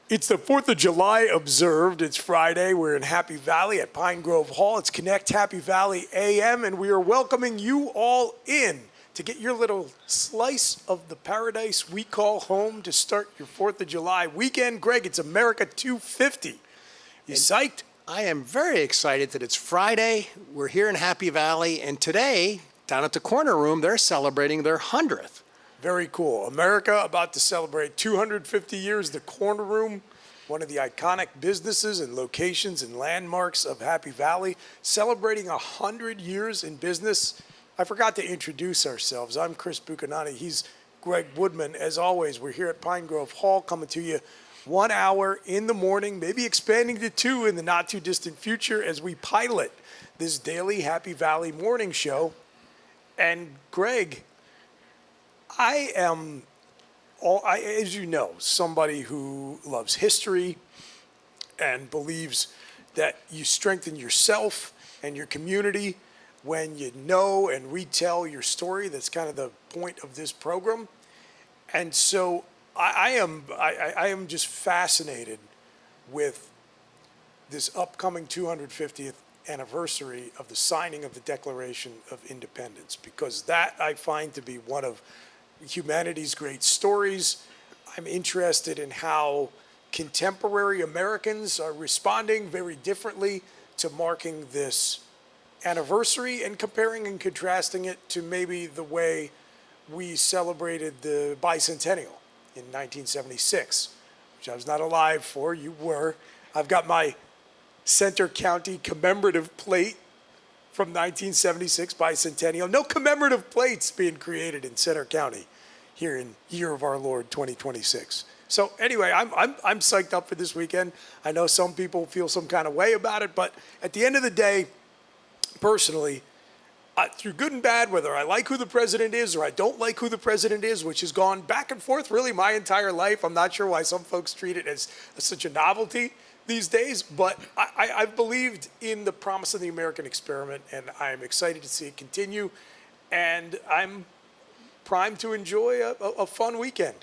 It's the 4th of July observed. It's Friday. We're in Happy Valley at Pine Grove Hall. It's Connect Happy Valley A.M. and we are welcoming you all in to get your little slice of the paradise we call home to start your 4th of July weekend. Greg, it's America 250. You psyched? I am very excited that it's Friday. We're here in Happy Valley, and today, down at the corner room, they're celebrating their 100th. Very cool. America about to celebrate 250 years. The Corner Room, one of the iconic businesses and locations and landmarks of Happy Valley, celebrating 100 years in business. I forgot to introduce ourselves. I'm Chris Buchignani. He's Greg Woodman. As always, we're here at Pine Grove Hall coming to you 1 hour in the morning, maybe expanding to 2 in the not too distant future as we pilot this daily Happy Valley morning show. And Greg, I am, as you know, somebody who loves history and believes that you strengthen yourself and your community when you know and retell your story. That's kind of the point of this program. And so I am just fascinated with this upcoming 250th anniversary of the signing of the Declaration of Independence, because that I find to be one of humanity's great stories. I'm interested in how contemporary Americans are responding very differently to marking this anniversary and comparing and contrasting it to maybe the way we celebrated the bicentennial in 1976, which I was not alive for. You were. I've got my Center County commemorative plate from 1976 bicentennial. No commemorative plates being created in Center County here in year of our Lord 2026. So anyway, I'm psyched up for this weekend. I know some people feel some kind of way about it, but at the end of the day, personally, through good and bad, whether I like who the president is or I don't like who the president is, which has gone back and forth really my entire life. I'm not sure why some folks treat it as such a novelty these days, but I've believed in the promise of the American experiment, and I'm excited to see it continue, and I'm primed to enjoy a fun weekend.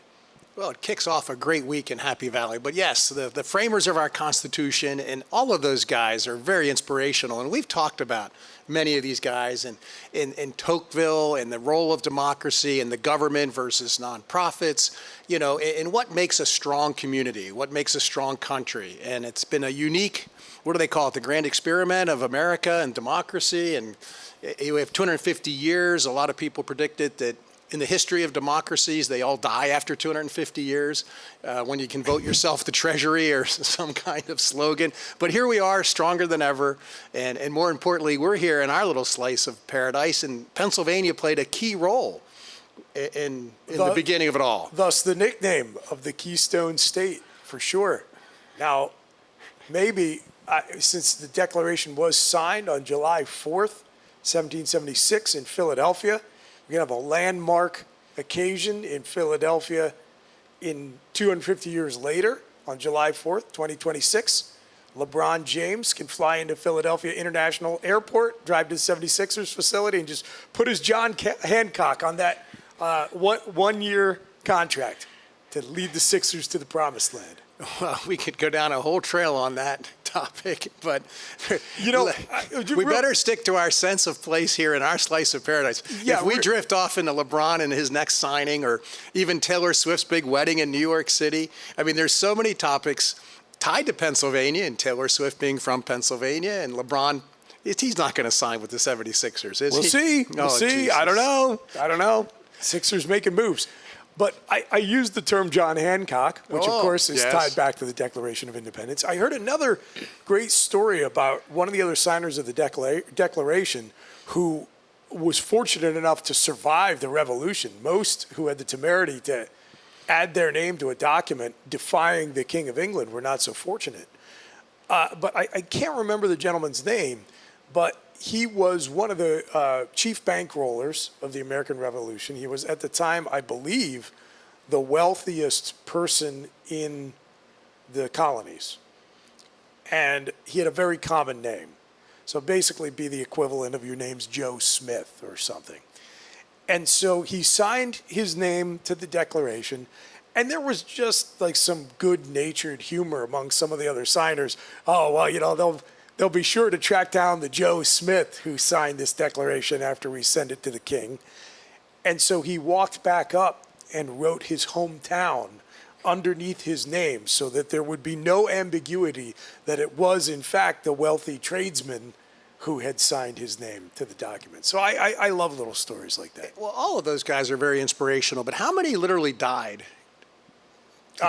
Well, it kicks off a great week in Happy Valley. But yes, the framers of our Constitution and all of those guys are very inspirational. And we've talked about many of these guys in Tocqueville and the role of democracy and the government versus nonprofits, you know, and what makes a strong community, what makes a strong country. And it's been a unique, what do they call it, the grand experiment of America and democracy. And we have 250 years. A lot of people predicted that in the history of democracies, they all die after 250 years when you can vote yourself the treasury or some kind of slogan. But here we are, stronger than ever. And more importantly, we're here in our little slice of paradise. And Pennsylvania played a key role in the beginning of it all. Thus the nickname of the Keystone State, for sure. Now, maybe since the Declaration was signed on July 4th, 1776 in Philadelphia, we're going to have a landmark occasion in Philadelphia in 250 years later on July 4th, 2026. LeBron James can fly into Philadelphia International Airport, drive to the 76ers facility, and just put his John Hancock on that one-year contract to lead the Sixers to the promised land. Well, we could go down a whole trail on that topic, but you know, we better stick to our sense of place here in our slice of paradise. Yeah, if we drift off into LeBron and his next signing, or even Taylor Swift's big wedding in New York City, I mean, there's so many topics tied to Pennsylvania, and Taylor Swift being from Pennsylvania, and LeBron, he's not going to sign with the 76ers, is he? We'll see. We'll see. Jesus. I don't know. Sixers making moves. But I used the term John Hancock, which of course is tied back to the Declaration of Independence. I heard another great story about one of the other signers of the Declaration who was fortunate enough to survive the revolution. Most who had the temerity to add their name to a document defying the King of England were not so fortunate. But I can't remember the gentleman's name, but he was one of the chief bankrollers of the American Revolution. He was, at the time, I believe, the wealthiest person in the colonies. And he had a very common name. So basically be the equivalent of your name's Joe Smith or something. And so he signed his name to the Declaration, And there was just like some good-natured humor among some of the other signers. Oh, well, they'll be sure to track down the Joe Smith who signed this declaration after we send it to the king. And so he walked back up and wrote his hometown underneath his name so that there would be no ambiguity that it was, in fact, the wealthy tradesman who had signed his name to the document. So I love little stories like that. Well, all of those guys are very inspirational, but how many literally died?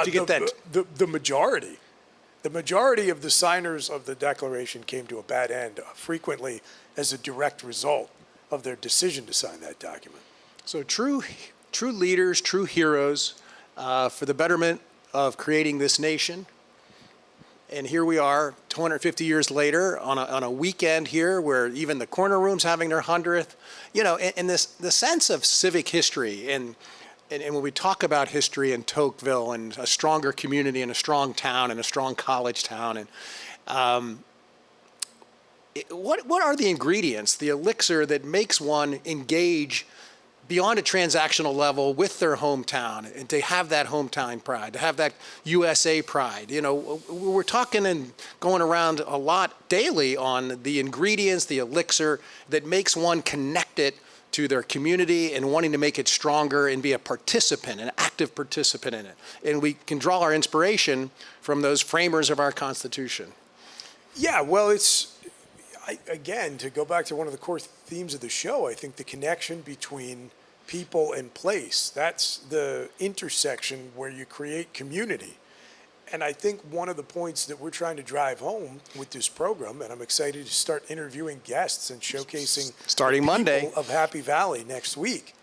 Did you get that? The majority. The majority of the signers of the Declaration came to a bad end, frequently as a direct result of their decision to sign that document. So true leaders, true heroes for the betterment of creating this nation. And here we are, 250 years later, on a weekend here where even the corner room's having their 100th. And the sense of civic history and when we talk about history in Tocqueville and a stronger community and a strong town and a strong college town, and what are the ingredients, the elixir that makes one engage beyond a transactional level with their hometown and to have that hometown pride, to have that USA pride? We're talking and going around a lot daily on the ingredients, the elixir that makes one connected to their community and wanting to make it stronger and be a participant, an active participant in it. And we can draw our inspiration from those framers of our Constitution. Yeah, well, again, to go back to one of the core themes of the show, I think the connection between people and place, that's the intersection where you create community. And I think one of the points that we're trying to drive home with this program, and I'm excited to start interviewing guests and showcasing starting Monday of Happy Valley next week,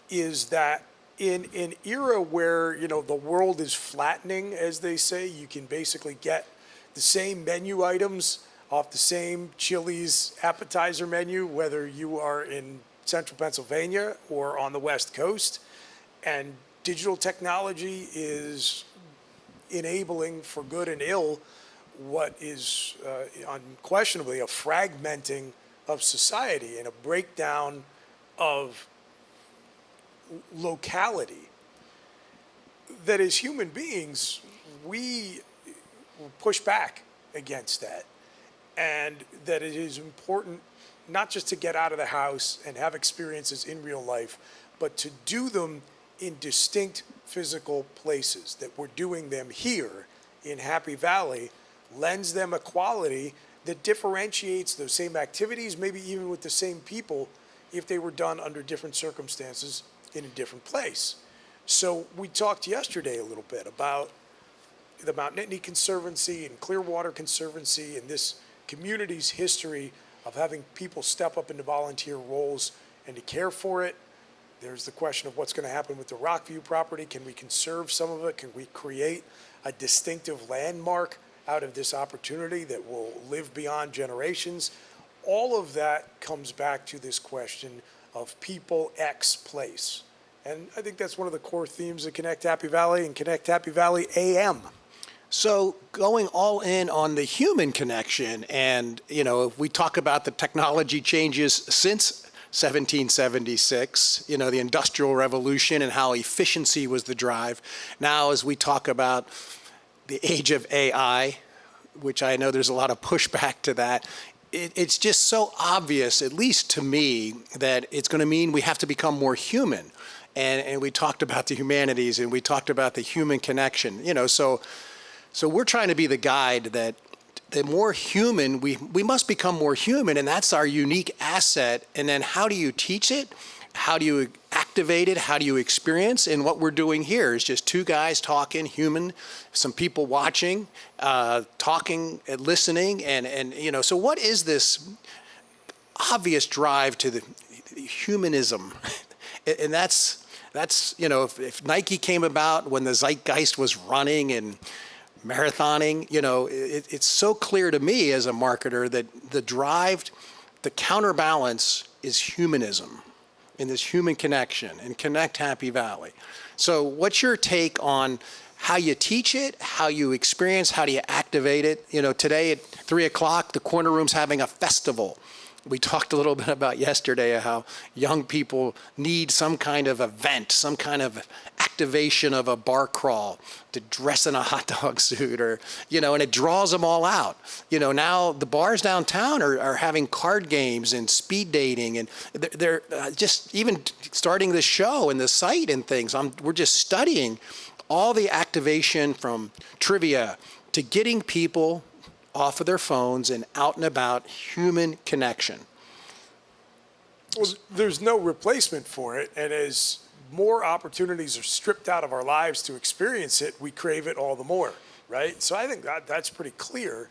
is that in an era where the world is flattening, as they say, you can basically get the same menu items off the same Chili's appetizer menu, whether you are in central Pennsylvania or on the West Coast. And digital technology is enabling, for good and ill, what is unquestionably a fragmenting of society and a breakdown of locality. That as human beings, we push back against that. And that it is important not just to get out of the house and have experiences in real life, but to do them in distinct physical places. That we're doing them here in Happy Valley lends them a quality that differentiates those same activities, maybe even with the same people, if they were done under different circumstances in a different place. So we talked yesterday a little bit about the Mount Nittany Conservancy and Clearwater Conservancy and this community's history of having people step up into volunteer roles and to care for it. There's the question of what's going to happen with the Rockview property. Can we conserve some of it? Can we create a distinctive landmark out of this opportunity that will live beyond generations? All of that comes back to this question of people X place. And I think that's one of the core themes of Connect Happy Valley and Connect Happy Valley A.M. So going all in on the human connection, and if we talk about the technology changes since 1776, the Industrial Revolution and how efficiency was the drive. Now, as we talk about the age of AI, which I know there's a lot of pushback to that, it's just so obvious, at least to me, that it's going to mean we have to become more human. And we talked about the humanities and we talked about the human connection, So we're trying to be the guide that the more human, we must become more human, and that's our unique asset. And then how do you teach it? How do you activate it? How do you experience? And what we're doing here is just two guys talking, human, some people watching, talking and listening. And so what is this obvious drive to the humanism? And that's if Nike came about when the zeitgeist was running and marathoning, it's so clear to me as a marketer that the drive, the counterbalance is humanism and this human connection and Connect Happy Valley. So what's your take on how you teach it, how you experience, how do you activate it? Today at 3 o'clock, the corner room's having a festival. We talked a little bit about yesterday how young people need some kind of event, some kind of activation of a bar crawl to dress in a hot dog suit, or, and it draws them all out. Now the bars downtown are having card games and speed dating, and they're just even starting the show and the site and things. We're just studying all the activation from trivia to getting people off of their phones and out and about, human connection. Well, there's no replacement for it, and as more opportunities are stripped out of our lives to experience it, we crave it all the more, right? So I think that's pretty clear,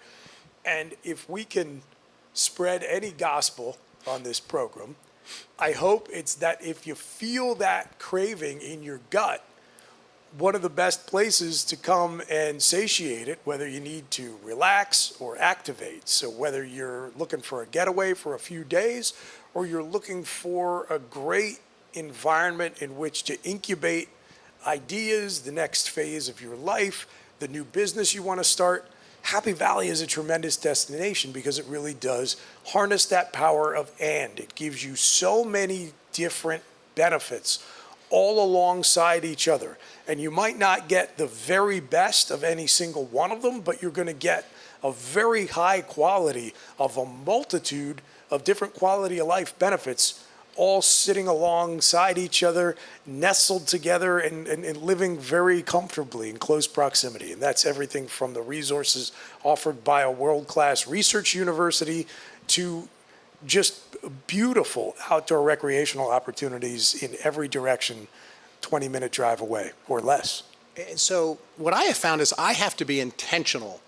and if we can spread any gospel on this program, I hope it's that if you feel that craving in your gut, one of the best places to come and satiate it, whether you need to relax or activate. So whether you're looking for a getaway for a few days, or you're looking for a great environment in which to incubate ideas, the next phase of your life, the new business you want to start, Happy Valley is a tremendous destination because it really does harness that power of and. It gives you so many different benefits all alongside each other. And you might not get the very best of any single one of them, but you're going to get a very high quality of a multitude of different quality of life benefits, all sitting alongside each other, nestled together, and living very comfortably in close proximity. And that's everything from the resources offered by a world-class research university to just beautiful outdoor recreational opportunities in every direction, 20-minute drive away or less. And so what I have found is I have to be intentional,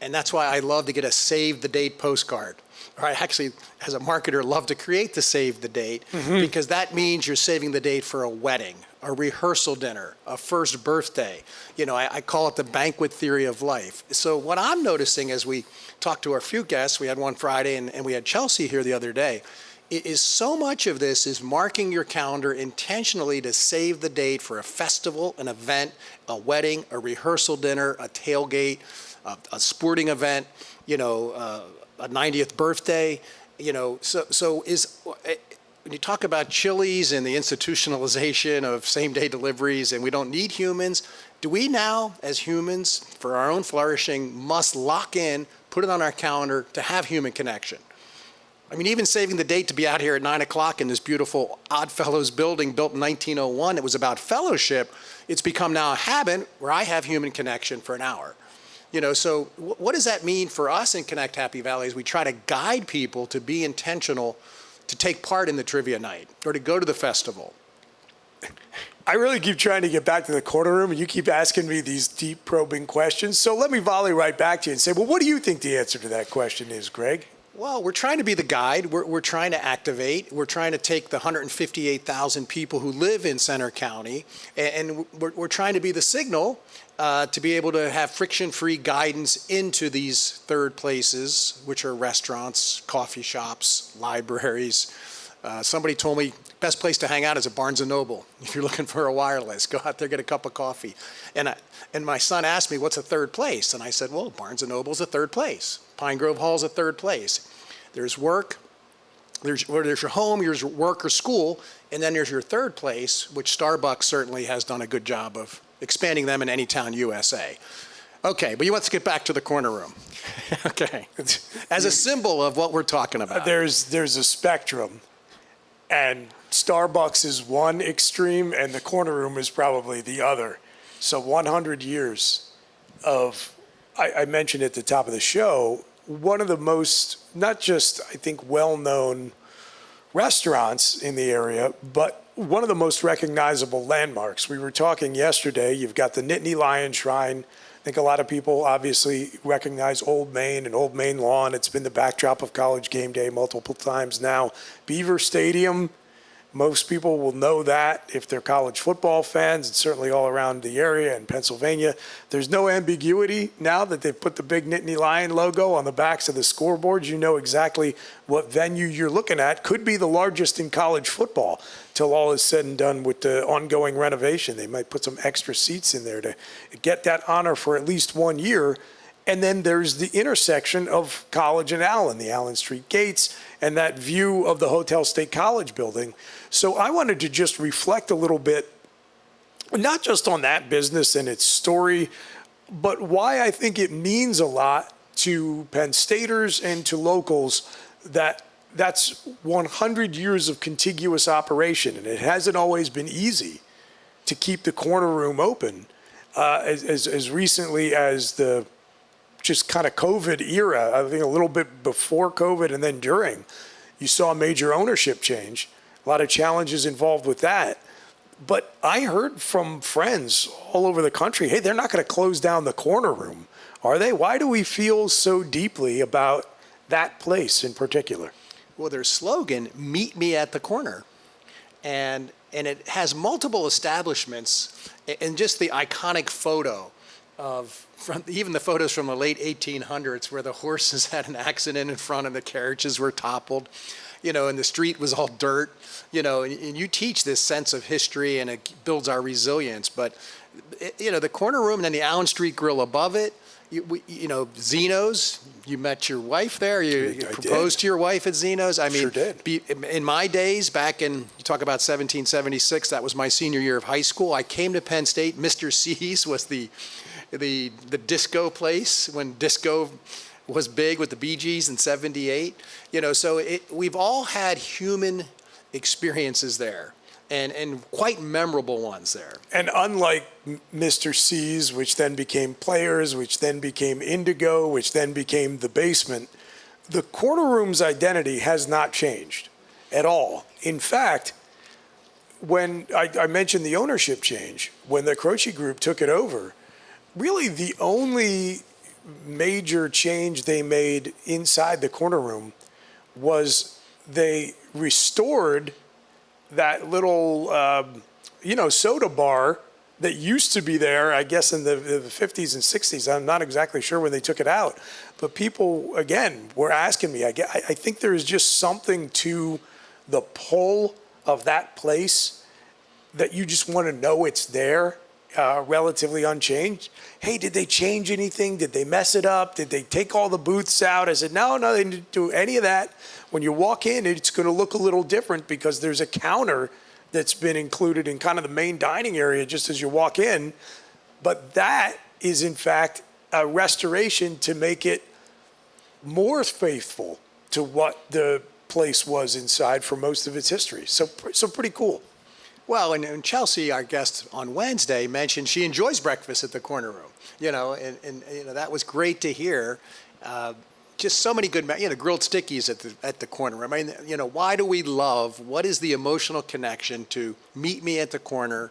and that's why I love to get a save the date postcard. Or I actually, as a marketer, love to create the save the date because that means you're saving the date for a wedding, a rehearsal dinner, a first birthday. I call it the banquet theory of life. So what I'm noticing as we talk to our few guests, we had one Friday and we had Chelsea here the other day, is so much of this is marking your calendar intentionally to save the date for a festival, an event, a wedding, a rehearsal dinner, a tailgate, a sporting event, a 90th birthday, so when you talk about Chili's and the institutionalization of same-day deliveries and we don't need humans, do we now, as humans, for our own flourishing, must lock in, put it on our calendar to have human connection? I mean, even saving the date to be out here at 9 o'clock in this beautiful Oddfellows building built in 1901, it was about fellowship. It's become now a habit where I have human connection for an hour. So what does that mean for us in Connect Happy Valley as we try to guide people to be intentional to take part in the trivia night or to go to the festival? I really keep trying to get back to the corner room, and you keep asking me these deep probing questions. So let me volley right back to you and say, well, what do you think the answer to that question is, Greg? Well, we're trying to be the guide. We're trying to activate. We're trying to take the 158,000 people who live in Center County, and we're trying to be the signal to be able to have friction-free guidance into these third places, which are restaurants, coffee shops, libraries. Somebody told me best place to hang out is at Barnes & Noble. If you're looking for a wireless, go out there, get a cup of coffee. And my son asked me, what's a third place? And I said, well, Barnes & Noble's a third place. Pine Grove Hall's a third place. There's work, there's your home, there's your work or school, and then there's your third place, which Starbucks certainly has done a good job of expanding them in any town USA. Okay, but you want to get back to the corner room. Okay, as a symbol of what we're talking about. There's a spectrum, and Starbucks is one extreme, and the corner room is probably the other. So 100 years of, I mentioned at the top of the show, one of the most, not just, I think, well-known restaurants in the area, but one of the most recognizable landmarks. We were talking yesterday, you've got the Nittany Lion Shrine. I think a lot of people obviously recognize Old Main and Old Main Lawn. It's been the backdrop of College Game Day multiple times now. Beaver Stadium, most people will know that if they're college football fans, and certainly all around the area in Pennsylvania. There's no ambiguity now that they've put the big Nittany Lion logo on the backs of the scoreboards. You know exactly what venue you're looking at. Could be the largest in college football till all is said and done with the ongoing renovation. They might put some extra seats in there to get that honor for at least 1 year. And then there's the intersection of College and Allen, the Allen Street gates, and that view of the Hotel State College building. So I wanted to just reflect a little bit, not just on that business and its story, but why I think it means a lot to Penn Staters and to locals that that's 100 years of contiguous operation. And it hasn't always been easy to keep the corner room open as recently as the just kind of COVID era. I think a little bit before COVID and then during, you saw a major ownership change, a lot of challenges involved with that. But I heard from friends all over the country, hey, they're not going to close down the corner room, are they? Why do we feel so deeply about that place in particular? Well, their slogan, "Meet me at the corner," and it has multiple establishments, and just the iconic photo of even the photos from the late 1800s where the horses had an accident in front and the carriages were toppled, and the street was all dirt, and you teach this sense of history and it builds our resilience. But, the corner room and then the Allen Street Grill above it, Zeno's, you met your wife there. You proposed to your wife at Zeno's. I mean, Sure did. In my days, back in, you talk about 1776, that was my senior year of high school. I came to Penn State. Mr. C's was the disco place when disco was big with the Bee Gees in '78. So we've all had human experiences there. And quite memorable ones there. And unlike Mr. C's, which then became Players, which then became Indigo, which then became The Basement, the corner room's identity has not changed at all. In fact, when I mentioned the ownership change, when the Croce Group took it over, really the only major change they made inside the corner room was they restored that little, soda bar that used to be there, I guess, in the 50s and 60s. I'm not exactly sure when they took it out. But people, again, were asking me. I think there is just something to the pull of that place that you just want to know it's there, relatively unchanged. Hey, did they change anything? Did they mess it up? Did they take all the booths out? I said, no, they didn't do any of that. When you walk in, it's going to look a little different because there's a counter that's been included in kind of the main dining area just as you walk in. But that is, in fact, a restoration to make it more faithful to what the place was inside for most of its history. So pretty cool. Well, and Chelsea, our guest on Wednesday, mentioned she enjoys breakfast at the corner room, and that was great to hear. Just so many good, grilled stickies at the corner. I mean, why do we love? What is the emotional connection to meet me at the corner,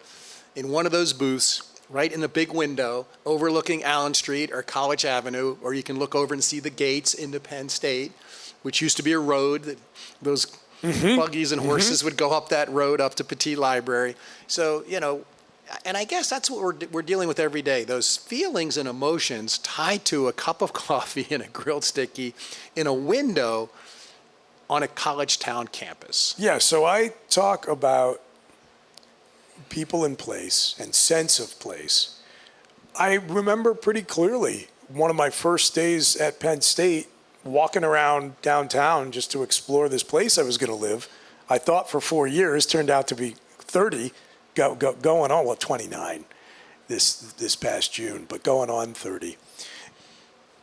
in one of those booths, right in the big window, overlooking Allen Street or College Avenue, or you can look over and see the gates into Penn State, which used to be a road that those buggies and horses would go up that road up to Petit Library. So, and I guess that's what we're dealing with every day, those feelings and emotions tied to a cup of coffee and a grilled sticky in a window on a college town campus. Yeah, so I talk about people in place and sense of place. I remember pretty clearly one of my first days at Penn State walking around downtown just to explore this place I was going to live. I thought for 4 years, turned out to be 30. Going on, 29 this past June, but going on 30.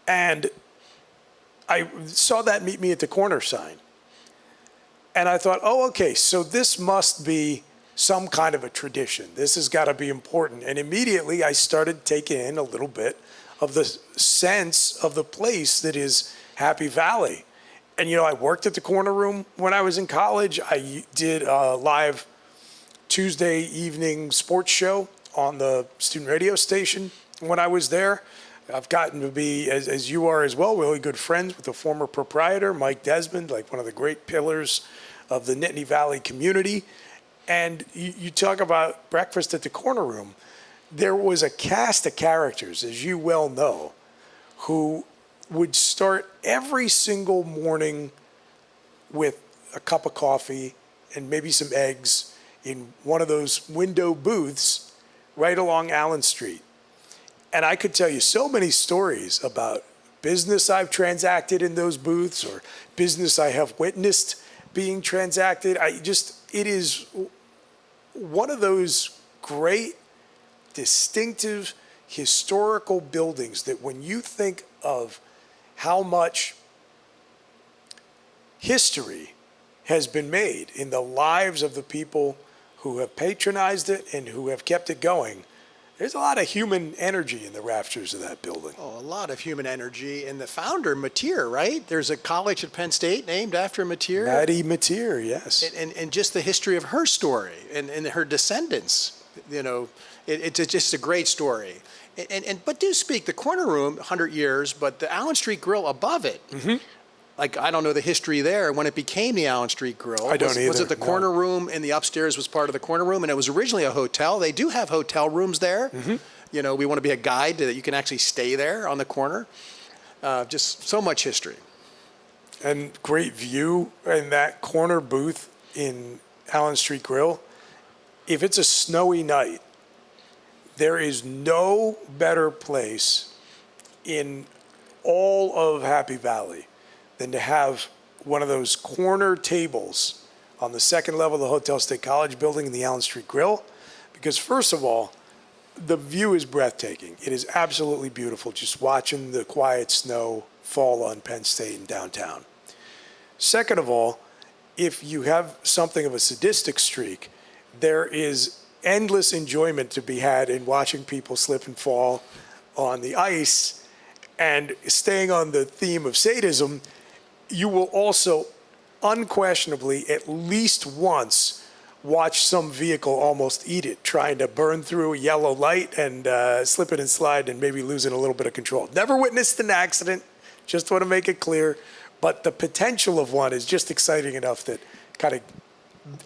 And I saw that meet me at the corner sign. And I thought, oh, okay, so this must be some kind of a tradition. This has got to be important. And immediately I started taking in a little bit of the sense of the place that is Happy Valley. And, I worked at the corner room when I was in college. I did a live Tuesday evening sports show on the student radio station when I was there. I've gotten to be, as you are as well, really good friends with the former proprietor, Mike Desmond, like one of the great pillars of the Nittany Valley community. And you talk about breakfast at the corner room. There was a cast of characters, as you well know, who would start every single morning with a cup of coffee and maybe some eggs in one of those window booths right along Allen Street. And I could tell you so many stories about business I've transacted in those booths or business I have witnessed being transacted. It is one of those great, distinctive, historical buildings that when you think of how much history has been made in the lives of the people who have patronized it and who have kept it going, there's a lot of human energy in the rafters of that building. Oh, a lot of human energy. And the founder, Mateer, right? There's a college at Penn State named after Mateer. Maddie Mateer, yes. And just the history of her story and her descendants, it's just a great story. But do speak, the corner room, 100 years, but the Allen Street Grill above it, like, I don't know the history there when it became the Allen Street Grill. I don't either. Was it the corner room and the upstairs was part of the corner room? And it was originally a hotel. They do have hotel rooms there. We want to be a guide that you can actually stay there on the corner. Just so much history. And great view in that corner booth in Allen Street Grill. If it's a snowy night, there is no better place in all of Happy Valley than to have one of those corner tables on the second level of the Hotel State College building in the Allen Street Grill. Because first of all, the view is breathtaking. It is absolutely beautiful just watching the quiet snow fall on Penn State and downtown. Second of all, if you have something of a sadistic streak, there is endless enjoyment to be had in watching people slip and fall on the ice. And staying on the theme of sadism, you will also unquestionably at least once watch some vehicle almost eat it, trying to burn through a yellow light and slipping and slide and maybe losing a little bit of control. Never witnessed an accident, just want to make it clear, but the potential of one is just exciting enough that kind of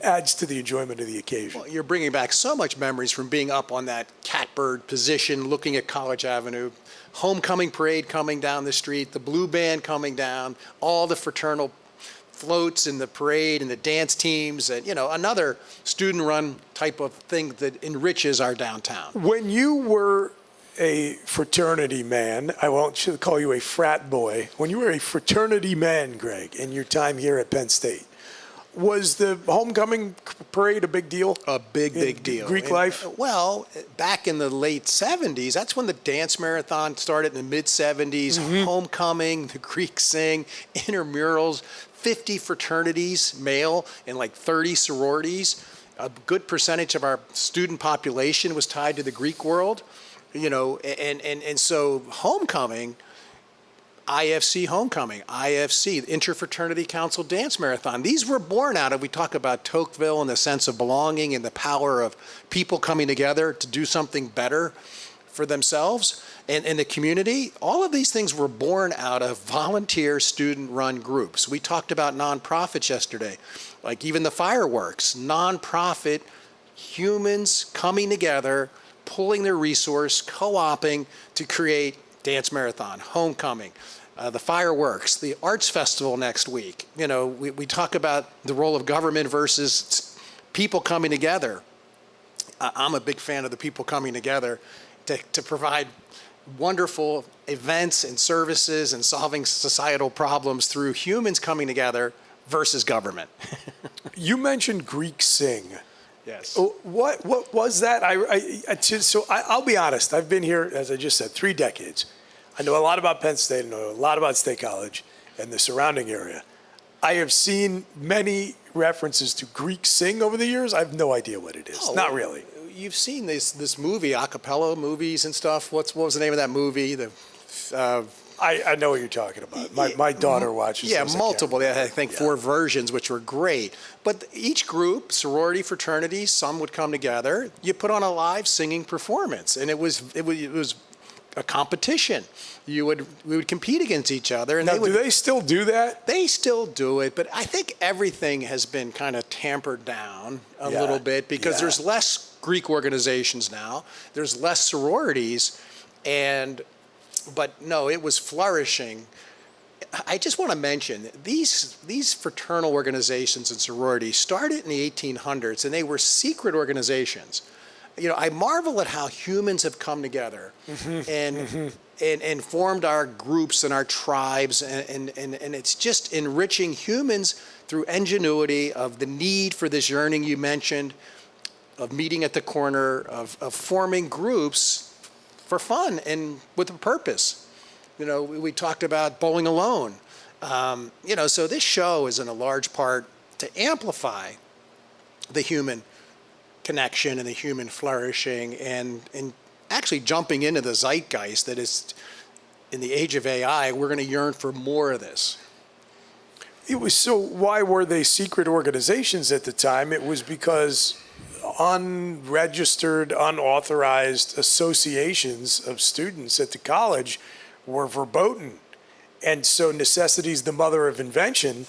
adds to the enjoyment of the occasion. Well, you're bringing back so much memories from being up on that catbird position, looking at College Avenue, homecoming parade coming down the street, the blue band coming down, all the fraternal floats in the parade and the dance teams, and another student-run type of thing that enriches our downtown. When you were a fraternity man, I won't call you a frat boy, when you were a fraternity man, Greg, in your time here at Penn State, was the homecoming parade a big deal? A big deal. Greek life? Well, back in the late 70s, that's when the dance marathon started in the mid-70s, homecoming, the Greek sing, intramurals, 50 fraternities, male, and like 30 sororities. A good percentage of our student population was tied to the Greek world, and so homecoming, IFC Homecoming, IFC, Interfraternity Council Dance Marathon. These were born out of, we talk about Tocqueville and the sense of belonging and the power of people coming together to do something better for themselves and the community. All of these things were born out of volunteer student-run groups. We talked about nonprofits yesterday, like even the fireworks, nonprofit humans coming together, pulling their resource, co-oping to create dance marathon, homecoming, the fireworks, the arts festival next week. We talk about the role of government versus people coming together. I'm a big fan of the people coming together to provide wonderful events and services and solving societal problems through humans coming together versus government. You mentioned Greek sing. Yes. What was that? I'll be honest. I've been here, as I just said, 3 decades. I know a lot about Penn State. I know a lot about State College and the surrounding area. I have seen many references to Greek sing over the years. I have no idea what it is. Oh, Not really. You've seen this movie, a cappella movies and stuff. What was the name of that movie? I know what you're talking about. My daughter watches those. Multiple. I think 4 versions, which were great. But each group, sorority, fraternity, some would come together. You put on a live singing performance, and it was a competition. We would compete against each other. And now, do they still do that? They still do it, but I think everything has been kind of tampered down a little bit because there's less Greek organizations now. There's less sororities, but no, it was flourishing. I just want to mention these fraternal organizations and sororities started in the 1800s, and they were secret organizations. I marvel at how humans have come together and formed our groups and our tribes, and it's just enriching humans through ingenuity of the need for this yearning you mentioned, of meeting at the corner, of forming groups for fun and with a purpose. We talked about bowling alone. So this show is in a large part to amplify the human connection and the human flourishing and actually jumping into the zeitgeist that is, in the age of AI, we're going to yearn for more of this. So why were they secret organizations at the time? It was because unregistered, unauthorized associations of students at the college were verboten. And so necessity's the mother of invention.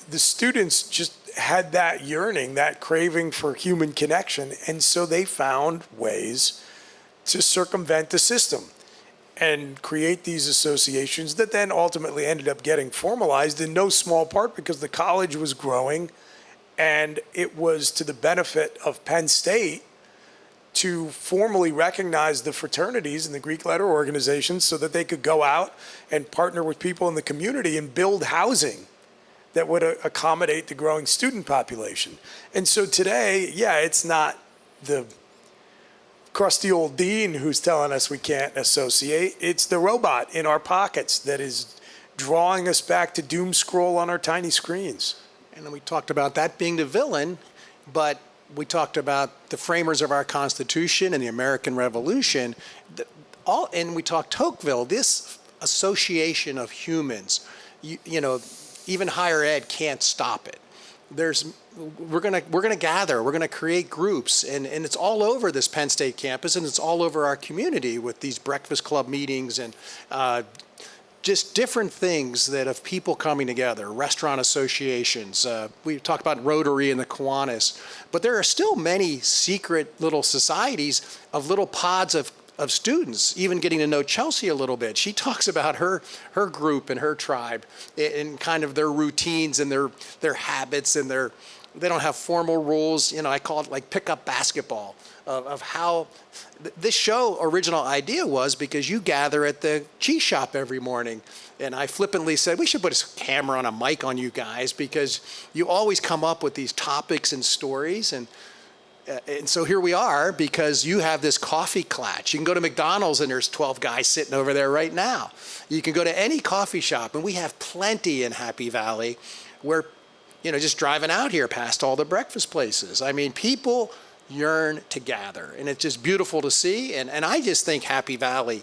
The students just had that yearning, that craving for human connection, and so they found ways to circumvent the system and create these associations that then ultimately ended up getting formalized in no small part because the college was growing, and it was to the benefit of Penn State to formally recognize the fraternities and the Greek letter organizations so that they could go out and partner with people in the community and build housing that would accommodate the growing student population. And so today, it's not the crusty old dean who's telling us we can't associate. It's the robot in our pockets that is drawing us back to doom scroll on our tiny screens. And then we talked about that being the villain, but we talked about the framers of our Constitution and the American Revolution. And we talked Tocqueville, this association of humans, even higher ed can't stop it. We're gonna gather, we're gonna create groups, and it's all over this Penn State campus, and it's all over our community with these breakfast club meetings and just different things that of people coming together, restaurant associations. We talked about Rotary and the Kiwanis, but there are still many secret little societies of little pods of students, even getting to know Chelsea a little bit. She talks about her group and her tribe and kind of their routines and their habits and they don't have formal rules. I call it like pickup basketball of how this show original idea was because you gather at the cheese shop every morning. And I flippantly said, we should put a camera on a mic on you guys because you always come up with these topics and stories. And so here we are because you have this coffee clutch. You can go to McDonald's and there's 12 guys sitting over there right now. You can go to any coffee shop, and we have plenty in Happy Valley where, just driving out here past all the breakfast places. I mean, people yearn to gather, and it's just beautiful to see. And I just think Happy Valley,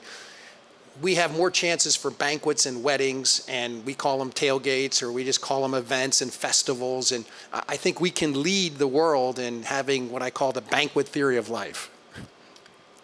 we have more chances for banquets and weddings, and we call them tailgates, or we just call them events and festivals. And I think we can lead the world in having what I call the banquet theory of life.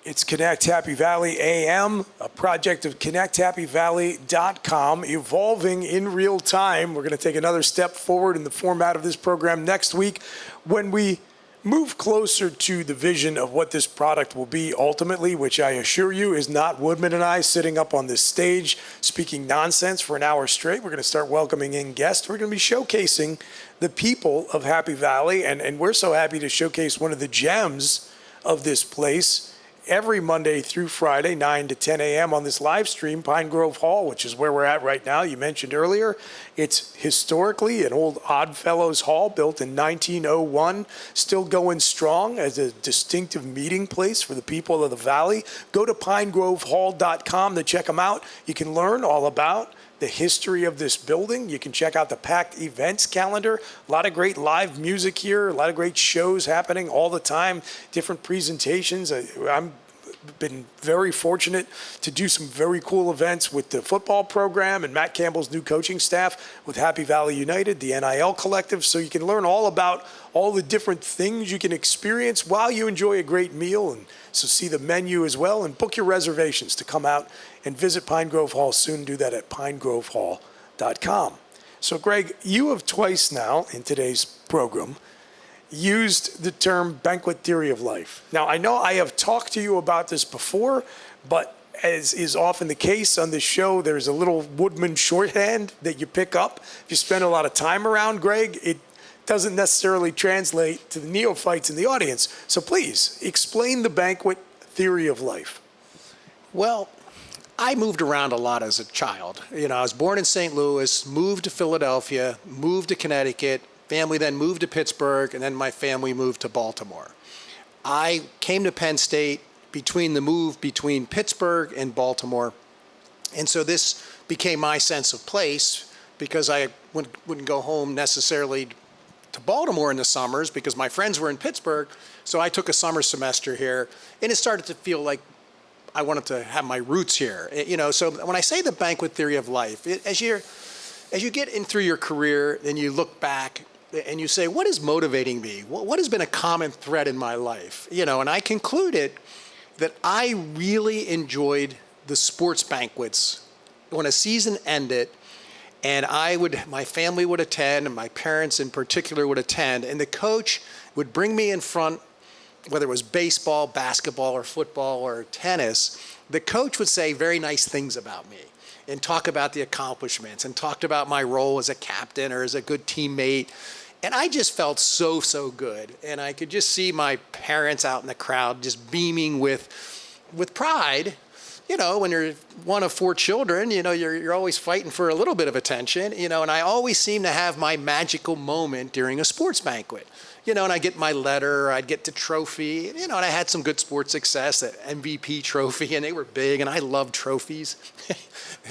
It's Connect Happy Valley A.M., a project of connecthappyvalley.com, evolving in real time. We're going to take another step forward in the format of this program next week when we move closer to the vision of what this product will be ultimately, which I assure you is not Woodman and I sitting up on this stage speaking nonsense for an hour straight. We're going to start welcoming in guests. We're going to be showcasing the people of Happy Valley, and we're so happy to showcase one of the gems of this place every Monday through Friday, 9 to 10 a.m. on this live stream, Pine Grove Hall, which is where we're at right now. You mentioned earlier, it's historically an old Oddfellows Hall built in 1901, still going strong as a distinctive meeting place for the people of the Valley. Go to pinegrovehall.com to check them out. You can learn all about the history of this building. You can check out the packed events calendar. A lot of great live music here, a lot of great shows happening all the time, different presentations. I'm been very fortunate to do some very cool events with the football program and Matt Campbell's new coaching staff with Happy Valley United, the NIL Collective, so you can learn all about all the different things you can experience while you enjoy a great meal, and so see the menu as well, and book your reservations to come out and visit Pine Grove Hall soon. Do that at pinegrovehall.com. So Greg, you have twice now in today's program used the term banquet theory of life. Now, I know I have talked to you about this before, but as is often the case on this show, there's a little Woodman shorthand that you pick up. If you spend a lot of time around, Greg, it doesn't necessarily translate to the neophytes in the audience. So please, explain the banquet theory of life. Well, I moved around a lot as a child. I was born in St. Louis, moved to Philadelphia, moved to Connecticut, family then moved to Pittsburgh, and then my family moved to Baltimore. I came to Penn State between the move between Pittsburgh and Baltimore. And so this became my sense of place because I wouldn't go home necessarily to Baltimore in the summers because my friends were in Pittsburgh. So I took a summer semester here, and it started to feel like I wanted to have my roots here. So when I say the banquet theory of life, as you get in through your career and you look back and you say, what is motivating me? What has been a common thread in my life? And I concluded that I really enjoyed the sports banquets when a season ended, and my family would attend, and my parents in particular would attend, and the coach would bring me in front, whether it was baseball, basketball, or football, or tennis. The coach would say very nice things about me and talk about the accomplishments and talked about my role as a captain or as a good teammate. And I just felt so, so good. And I could just see my parents out in the crowd just beaming with pride. When you're one of 4 children, you're always fighting for a little bit of attention, and I always seem to have my magical moment during a sports banquet. And I get my letter, I'd get the trophy, and I had some good sports success, that MVP trophy, and they were big, and I loved trophies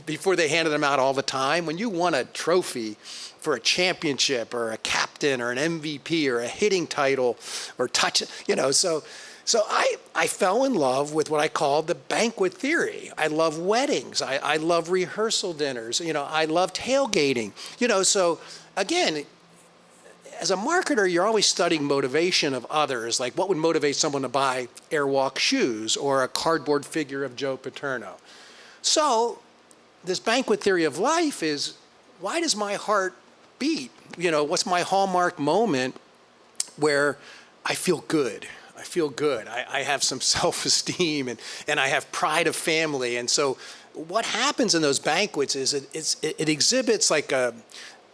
before they handed them out all the time. When you won a trophy for a championship or a captain or an MVP or a hitting title or touch, So I fell in love with what I call the banquet theory. I love weddings. I love rehearsal dinners. I love tailgating. So again, as a marketer, you're always studying motivation of others. Like what would motivate someone to buy Airwalk shoes or a cardboard figure of Joe Paterno? So this banquet theory of life is, why does my heart beat? What's my hallmark moment where I feel good? I feel good. I have some self-esteem and I have pride of family. And so what happens in those banquets is it exhibits like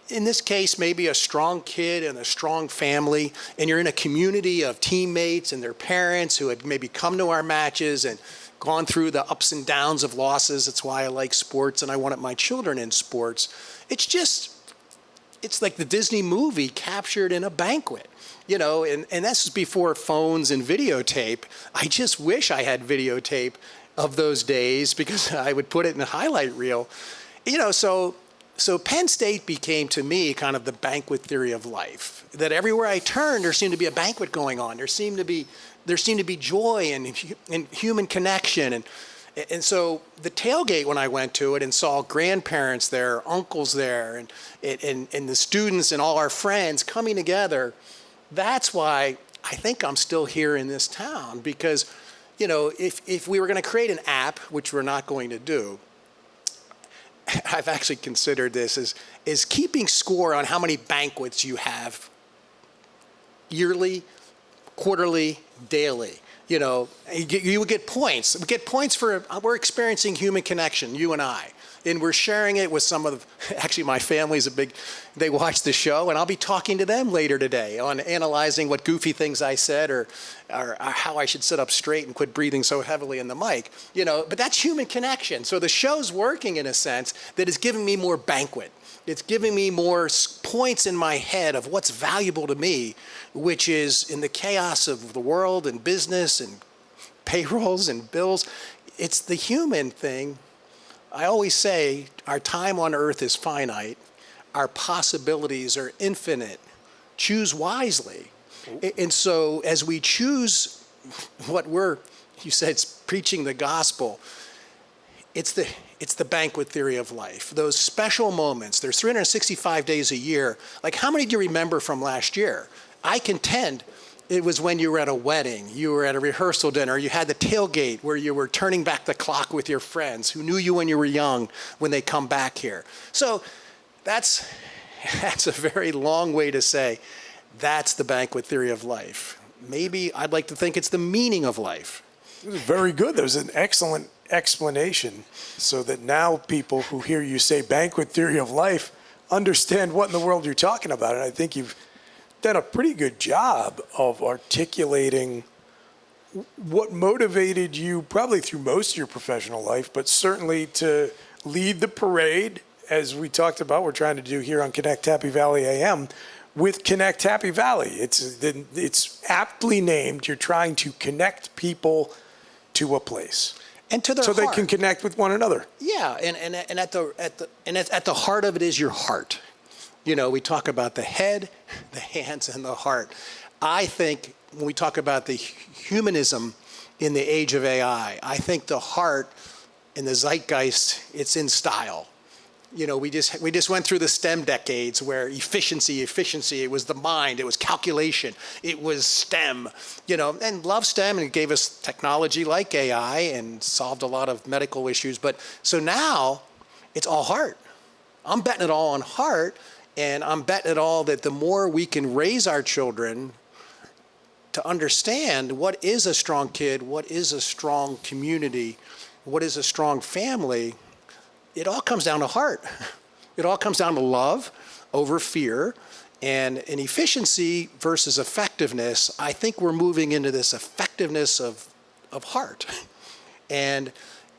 in this case, maybe a strong kid and a strong family, and you're in a community of teammates and their parents who had maybe come to our matches and gone through the ups and downs of losses. That's why I like sports and I wanted my children in sports. It's like the Disney movie captured in a banquet. And this is before phones and videotape. I just wish I had videotape of those days because I would put it in a highlight reel. So Penn State became to me kind of the banquet theory of life. That everywhere I turned, there seemed to be a banquet going on. There seemed to be joy and human connection. And so the tailgate, when I went to it and saw grandparents there, uncles there, and the students and all our friends coming together, that's why I think I'm still here in this town. Because, if we were going to create an app, which we're not going to do, I've actually considered this is keeping score on how many banquets you have yearly, quarterly, daily. You would get points. We get points we're experiencing human connection, you and I. And we're sharing it with actually my family's they watch the show, and I'll be talking to them later today on analyzing what goofy things I said or how I should sit up straight and quit breathing so heavily in the mic. But that's human connection. So the show's working in a sense that is giving me more banquet. It's giving me more points in my head of what's valuable to me, which is in the chaos of the world and business and payrolls and bills, it's the human thing. I always say our time on earth is finite. Our possibilities are infinite. Choose wisely. And so as we choose you said it's preaching the gospel, it's the banquet theory of life. Those special moments, there's 365 days a year. Like how many do you remember from last year? I contend it was when you were at a wedding, you were at a rehearsal dinner, you had the tailgate where you were turning back the clock with your friends who knew you when you were young when they come back here. So that's a very long way to say that's the banquet theory of life. Maybe I'd like to think it's the meaning of life. It was very good. That was an excellent explanation so that now people who hear you say banquet theory of life understand what in the world you're talking about. And I think you've done a pretty good job of articulating what motivated you probably through most of your professional life, but certainly to lead the parade, as we talked about, we're trying to do here on Connect Happy Valley AM with Connect Happy Valley. It's aptly named. You're trying to connect people to a place. And to their so heart. they can connect with one another. Yeah, and at the heart of it is your heart. You know, we talk about the head, the hands, and the heart. I think when we talk about the humanism in the age of AI, I think the heart in the zeitgeist, it's in style. You know, we just went through the STEM decades where efficiency, it was the mind, it was calculation, it was STEM, you know, and love STEM, and it gave us technology like AI and solved a lot of medical issues. But so now it's all heart. I'm betting it all on heart, and I'm betting it all that the more we can raise our children to understand what is a strong kid, what is a strong community, what is a strong family, it all comes down to heart. It all comes down to love over fear, and an efficiency versus effectiveness. I think we're moving into this effectiveness of heart. And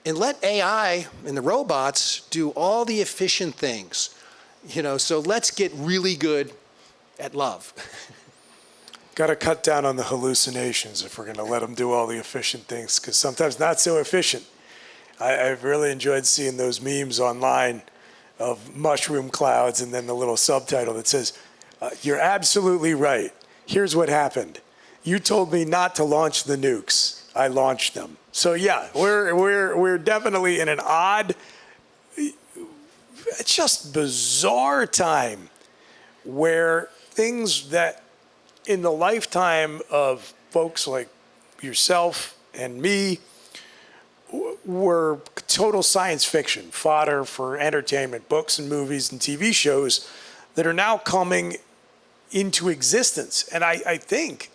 let AI and the robots do all the efficient things. You know, so let's get really good at love. Got to cut down on the hallucinations if we're going to let them do all the efficient things, because sometimes not so efficient. I've really enjoyed seeing those memes online of mushroom clouds and then the little subtitle that says, you're absolutely right. Here's what happened. You told me not to launch the nukes. I launched them. So yeah, we're definitely in an odd, it's just bizarre time where things that in the lifetime of folks like yourself and me were total science fiction, fodder for entertainment, books and movies and TV shows that are now coming into existence. And I think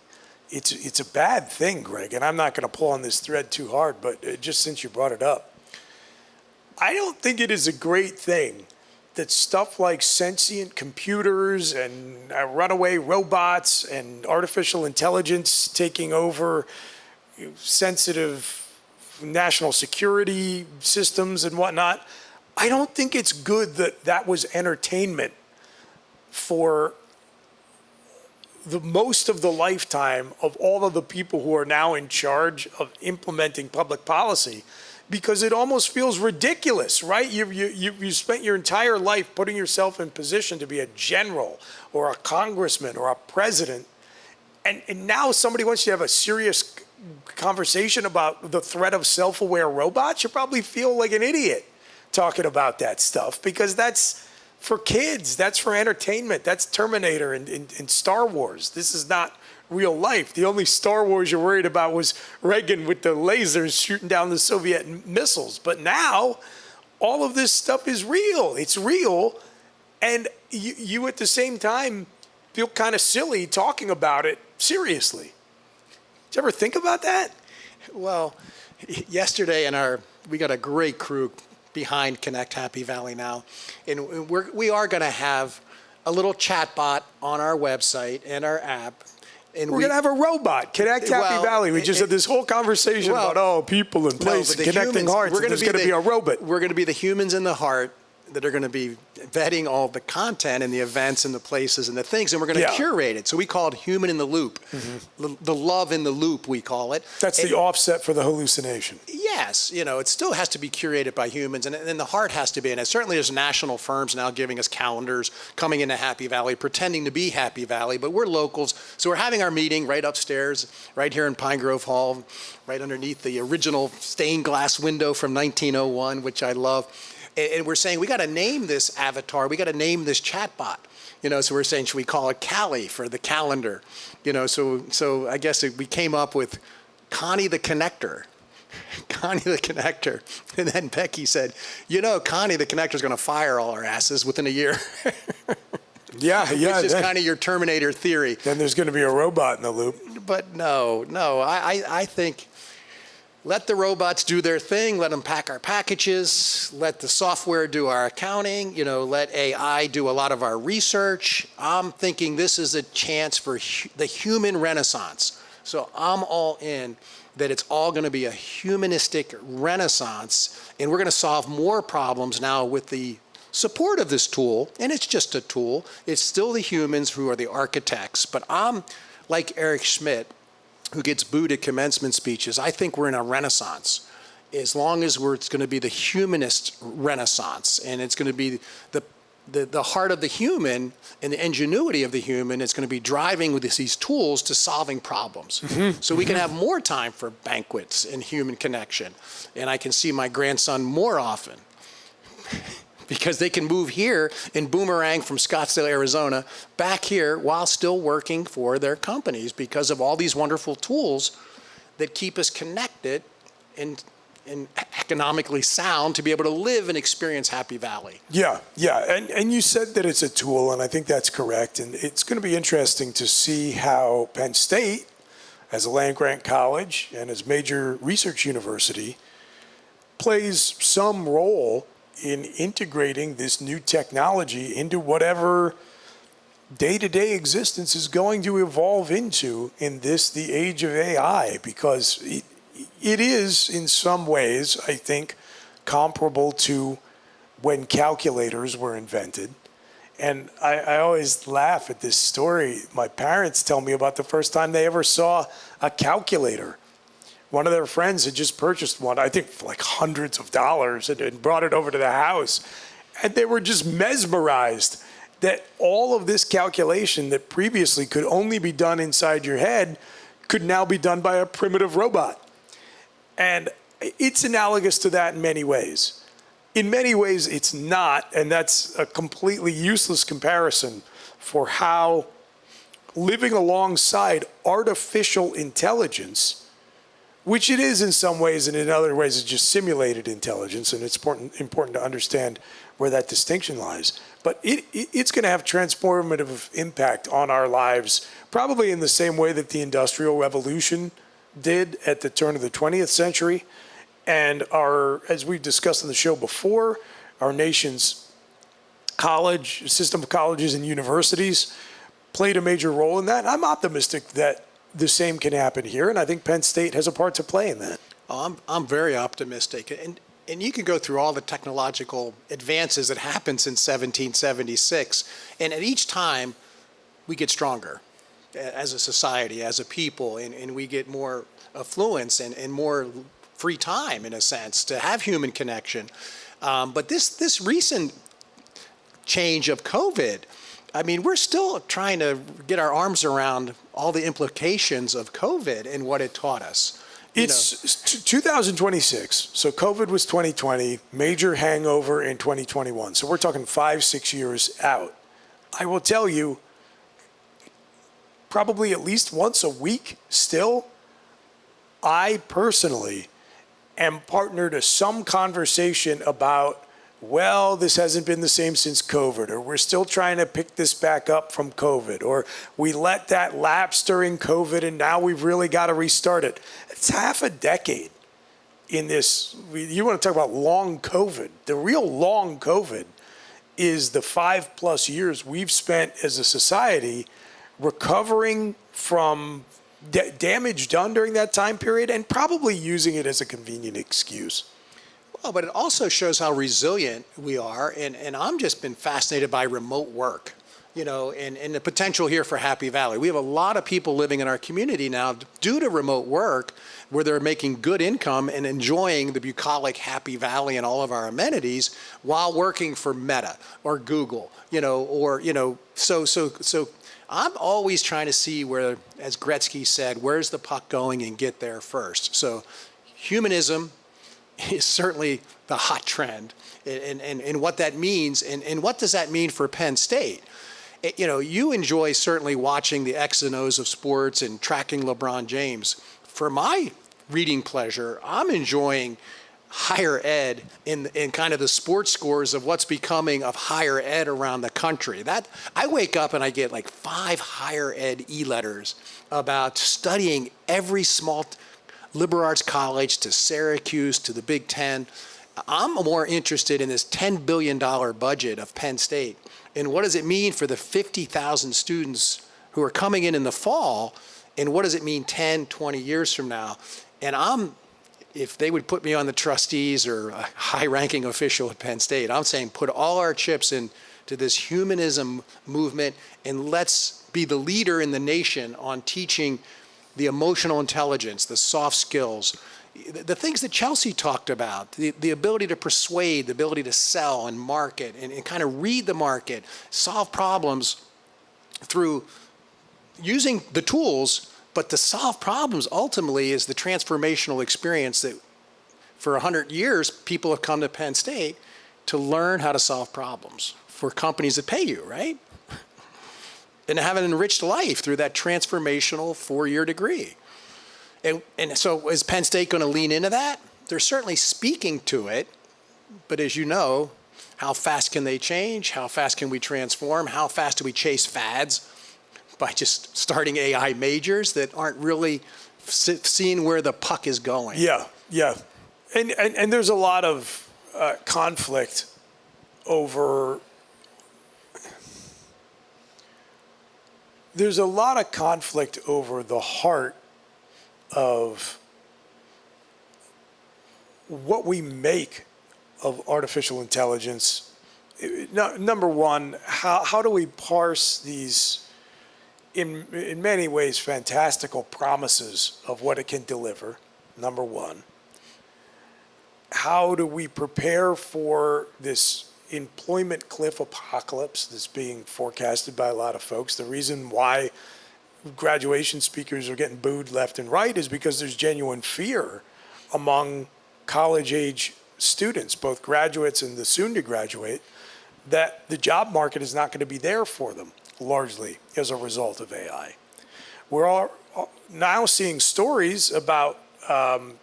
it's a bad thing, Greg, and I'm not going to pull on this thread too hard, but just since you brought it up, I don't think it is a great thing that stuff like sentient computers and runaway robots and artificial intelligence taking over sensitive national security systems and whatnot, I don't think it's good that that was entertainment for the most of the lifetime of all of the people who are now in charge of implementing public policy, because it almost feels ridiculous, right? You spent your entire life putting yourself in position to be a general or a congressman or a president, and now somebody wants you to have a serious conversation about the threat of self-aware robots. You probably feel like an idiot talking about that stuff, because that's for kids, that's for entertainment, that's Terminator and Star Wars. This is not real life. The only Star Wars you're worried about was Reagan with the lasers shooting down the Soviet missiles. But now all of this stuff is real. It's real. And you at the same time feel kind of silly talking about it seriously. Did you ever think about that? Well, yesterday we got a great crew behind Connect Happy Valley now, and we are going to have a little chat bot on our website and our app. And we're going to have a robot, Connect Happy Valley. We just had this whole conversation about, people in place, connecting hearts, there's going to be a robot. We're going to be the humans in the heart that are going to be vetting all the content and the events and the places and the things, and we're going to curate it. So we call it human in the loop, the love in the loop, we call it. That's the offset for the hallucination. Yes, it still has to be curated by humans, and the heart has to be in it. Certainly there's national firms now giving us calendars, coming into Happy Valley, pretending to be Happy Valley, but we're locals. So we're having our meeting right upstairs, right here in Pine Grove Hall, right underneath the original stained glass window from 1901, which I love. And we're saying, we got to name this avatar, we got to name this chatbot. So we're saying, should we call it Callie for the calendar? So I guess we came up with Connie the Connector. Connie the Connector. And then Becky said, Connie the Connector is going to fire all our asses within a year. Yeah. Which is kind of your Terminator theory. Then there's going to be a robot in the loop. But no, I think let the robots do their thing, let them pack our packages, let the software do our accounting, let AI do a lot of our research. I'm thinking this is a chance for the human renaissance. So I'm all in that it's all going to be a humanistic renaissance, and we're going to solve more problems now with the support of this tool, and it's just a tool. It's still the humans who are the architects, but I'm like Eric Schmidt, who gets booed at commencement speeches. I think we're in a renaissance, as long as it's going to be the humanist renaissance, and it's going to be the heart of the human and the ingenuity of the human is going to be driving with these tools to solving problems. So we can have more time for banquets and human connection, and I can see my grandson more often because they can move here and boomerang from Scottsdale, Arizona, back here while still working for their companies because of all these wonderful tools that keep us connected and economically sound to be able to live and experience Happy Valley. Yeah. And you said that it's a tool, and I think that's correct. And it's going to be interesting to see how Penn State, as a land-grant college and as major research university, plays some role in integrating this new technology into whatever day-to-day existence is going to evolve into in the age of AI, because it is in some ways, I think, comparable to when calculators were invented. And I always laugh at this story my parents tell me about the first time they ever saw a calculator. One of their friends had just purchased one, I think for like hundreds of dollars, and brought it over to the house. And they were just mesmerized that all of this calculation that previously could only be done inside your head could now be done by a primitive robot. And it's analogous to that in many ways. In many ways, it's not, and that's a completely useless comparison for how living alongside artificial intelligence, which it is in some ways, and in other ways it's just simulated intelligence, and it's important to understand where that distinction lies. But it's going to have transformative impact on our lives, probably in the same way that the Industrial Revolution did at the turn of the 20th century. And as we've discussed on the show before, our nation's college system of colleges and universities played a major role in that. I'm optimistic that the same can happen here, and I think Penn State has a part to play in that. I'm very optimistic, and you can go through all the technological advances that happened since 1776, and at each time we get stronger as a society, as a people, and we get more affluence and more free time, in a sense, to have human connection. But this recent change of COVID, I mean, we're still trying to get our arms around all the implications of COVID and what it taught us. It's 2026, so COVID was 2020, major hangover in 2021. So we're talking 5-6 years out. I will tell you, probably at least once a week still, I personally am partner to some conversation about, well, this hasn't been the same since COVID, or we're still trying to pick this back up from COVID, or we let that lapse during COVID and now we've really got to restart it. It's half a decade in this. You want to talk about long COVID. The real long COVID is the 5+ years we've spent as a society recovering from damage done during that time period and probably using it as a convenient excuse. Well, but it also shows how resilient we are, and I'm just been fascinated by remote work, and the potential here for Happy Valley. We have a lot of people living in our community now due to remote work where they're making good income and enjoying the bucolic Happy Valley and all of our amenities while working for Meta or Google, so I'm always trying to see where, as Gretzky said, where's the puck going and get there first. So humanism is certainly the hot trend, and what that means, and what does that mean for Penn State? You enjoy certainly watching the X and O's of sports and tracking LeBron James. For my reading pleasure, I'm enjoying higher ed in kind of the sports scores of what's becoming of higher ed around the country. That I wake up and I get like 5 higher ed e-letters about studying every small liberal arts college to Syracuse to the Big Ten. I'm more interested in this $10 billion budget of Penn State and what does it mean for the 50,000 students who are coming in the fall, and what does it mean 10, 20 years from now? And if they would put me on the trustees or a high-ranking official at Penn State, I'm saying put all our chips into this humanism movement and let's be the leader in the nation on teaching the emotional intelligence, the soft skills, the things that Chelsea talked about, the ability to persuade, the ability to sell and market and kind of read the market, solve problems through using the tools, but to solve problems ultimately is the transformational experience that for 100 years people have come to Penn State to learn how to solve problems for companies that pay you, right? And have an enriched life through that transformational 4-year degree. And so is Penn State going to lean into that? They're certainly speaking to it, but as you know, how fast can they change? How fast can we transform? How fast do we chase fads by just starting AI majors that aren't really seeing where the puck is going? Yeah. And there's a lot of conflict over the heart of what we make of artificial intelligence. Number one, how do we parse these, in many ways, fantastical promises of what it can deliver? Number one. How do we prepare for this employment cliff apocalypse that's being forecasted by a lot of folks? The reason why graduation speakers are getting booed left and right is because there's genuine fear among college-age students, both graduates and the soon-to-graduate, that the job market is not going to be there for them, largely as a result of AI. We're all now seeing stories about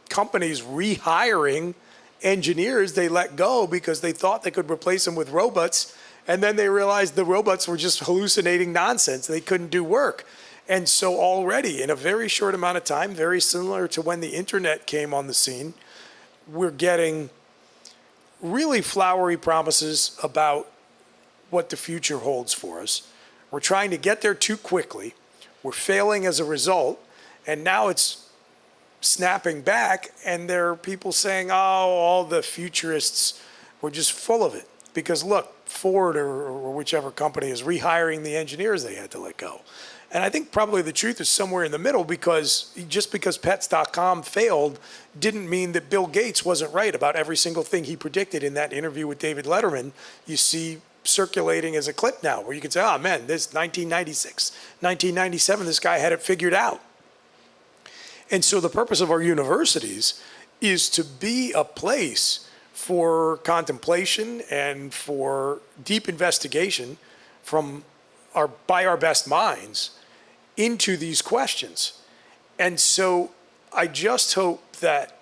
companies rehiring engineers they let go because they thought they could replace them with robots, and then they realized the robots were just hallucinating nonsense. They couldn't do work. And so already, in a very short amount of time, very similar to when the internet came on the scene, we're getting really flowery promises about what the future holds for us. We're trying to get there too quickly. We're failing as a result. And now it's snapping back, and there are people saying, oh, all the futurists were just full of it. Because look, Ford or whichever company is rehiring the engineers they had to let go. And I think probably the truth is somewhere in the middle, because just because pets.com failed didn't mean that Bill Gates wasn't right about every single thing he predicted in that interview with David Letterman. You see circulating as a clip now where you can say, oh man, this 1996, 1997, this guy had it figured out. And so the purpose of our universities is to be a place for contemplation and for deep investigation by our best minds into these questions. And so I just hope that